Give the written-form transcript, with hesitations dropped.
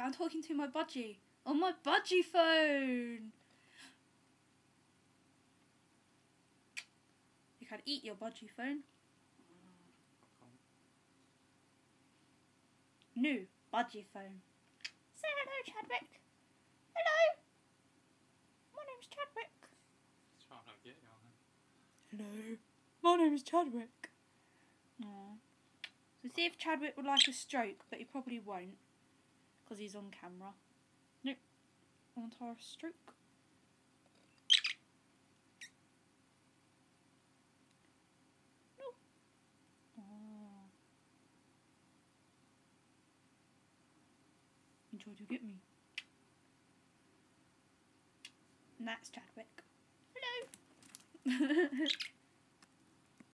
yeah, I'm talking to my budgie. On my budgie phone. You can eat your budgie phone. New budgie phone. Say hello, Chadwick. Hello. My name's Chadwick. Hello. My name's Chadwick. Aww. So see if Chadwick would like a stroke, but he probably won't, because he's on camera. Nope. I want our stroke. Nope. Aww. You tried to get me. And that's Chadwick. Hello.